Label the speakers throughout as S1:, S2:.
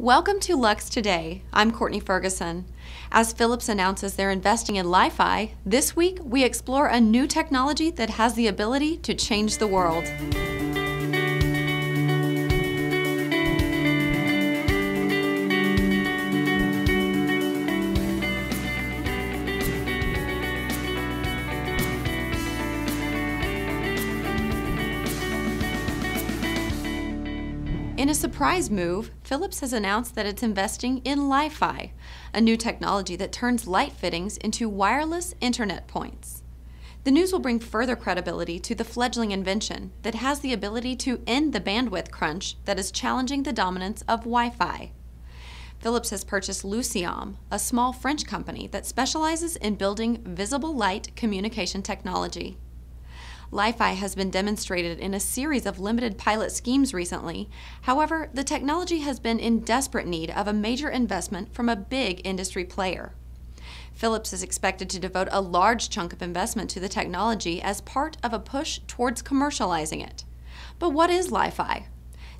S1: Welcome to Lux Today. I'm Courtney Ferguson. As Philips announces they're investing in Li-Fi, this week we explore a new technology that has the ability to change the world. In a surprise move, Philips has announced that it's investing in Li-Fi, a new technology that turns light fittings into wireless internet points. The news will bring further credibility to the fledgling invention that has the ability to end the bandwidth crunch that is challenging the dominance of Wi-Fi. Philips has purchased Luciom, a small French company that specializes in building visible light communication technology. Li-Fi has been demonstrated in a series of limited pilot schemes recently. However, the technology has been in desperate need of a major investment from a big industry player. Philips is expected to devote a large chunk of investment to the technology as part of a push towards commercializing it. But what is Li-Fi?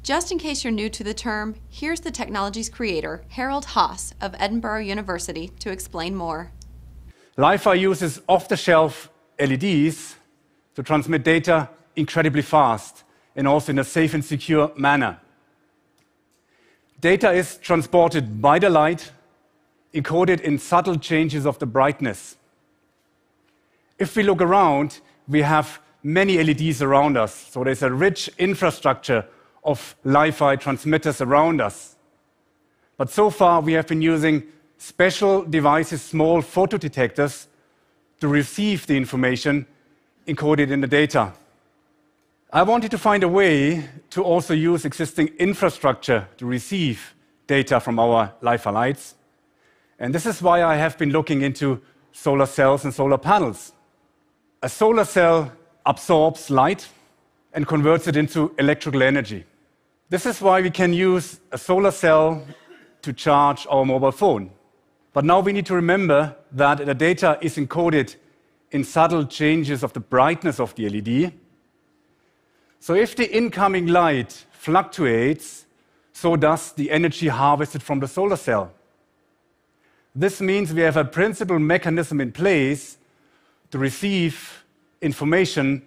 S1: Just in case you're new to the term, here's the technology's creator, Harold Haas of Edinburgh University, to explain more.
S2: Li-Fi uses off-the-shelf LEDs to transmit data incredibly fast and also in a safe and secure manner. Data is transported by the light, encoded in subtle changes of the brightness. If we look around, we have many LEDs around us, so there's a rich infrastructure of Li-Fi transmitters around us. But so far, we have been using special devices, small photodetectors, to receive the information encoded in the data. I wanted to find a way to also use existing infrastructure to receive data from our Li-Fi lights. And this is why I have been looking into solar cells and solar panels. A solar cell absorbs light and converts it into electrical energy. This is why we can use a solar cell to charge our mobile phone. But now we need to remember that the data is encoded in subtle changes of the brightness of the LED. So if the incoming light fluctuates, so does the energy harvested from the solar cell. This means we have a principal mechanism in place to receive information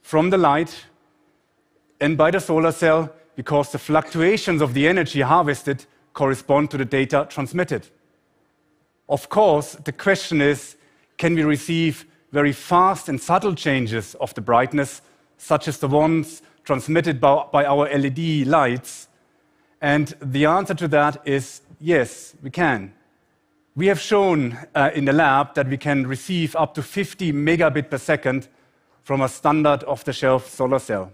S2: from the light and by the solar cell because the fluctuations of the energy harvested correspond to the data transmitted. Of course, the question is, can we receive very fast and subtle changes of the brightness, such as the ones transmitted by our LED lights? And the answer to that is yes, we can. We have shown in the lab that we can receive up to 50 megabit per second from a standard off-the-shelf solar cell.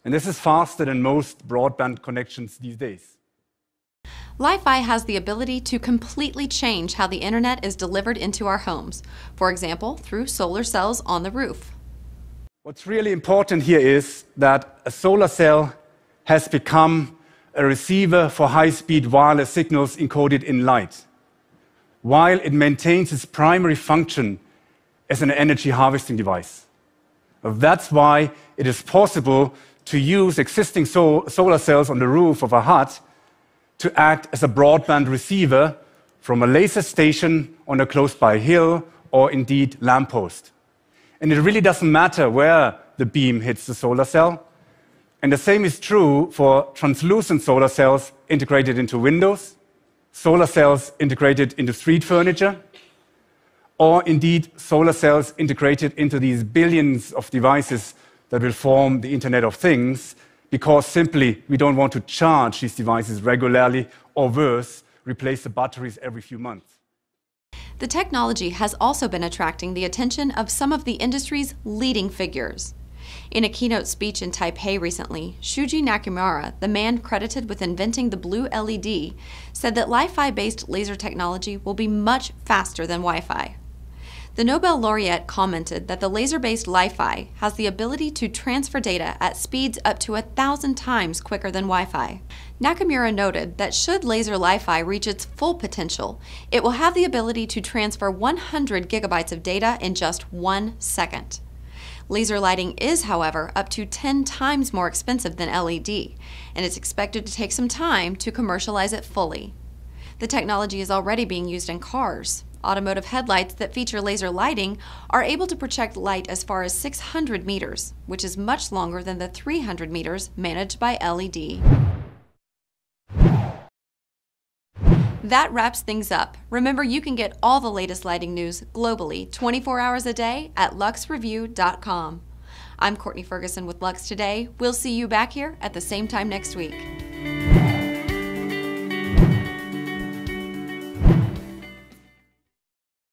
S2: And this is faster than most broadband connections these days.
S1: Li-Fi has the ability to completely change how the internet is delivered into our homes, for example, through solar cells on the roof.
S2: What's really important here is that a solar cell has become a receiver for high-speed wireless signals encoded in light, while it maintains its primary function as an energy harvesting device. That's why it is possible to use existing solar cells on the roof of a hut to act as a broadband receiver from a laser station on a close-by hill or indeed lamppost. And it really doesn't matter where the beam hits the solar cell. And the same is true for translucent solar cells integrated into windows, solar cells integrated into street furniture, or indeed solar cells integrated into these billions of devices that will form the Internet of Things, because simply we don't want to charge these devices regularly, or worse, replace the batteries every few months.
S1: The technology has also been attracting the attention of some of the industry's leading figures. In a keynote speech in Taipei recently, Shuji Nakamura, the man credited with inventing the blue LED, said that Li-Fi-based laser technology will be much faster than Wi-Fi. The Nobel laureate commented that the laser-based Li-Fi has the ability to transfer data at speeds up to 1,000 times quicker than Wi-Fi. Nakamura noted that should laser Li-Fi reach its full potential, it will have the ability to transfer 100 gigabytes of data in just 1 second. Laser lighting is, however, up to 10 times more expensive than LED, and it's expected to take some time to commercialize it fully. The technology is already being used in cars. Automotive headlights that feature laser lighting are able to project light as far as 600 meters, which is much longer than the 300 meters managed by LED. That wraps things up. Remember, you can get all the latest lighting news globally 24 hours a day at luxreview.com. I'm Courtney Ferguson with Lux Today. We'll see you back here at the same time next week.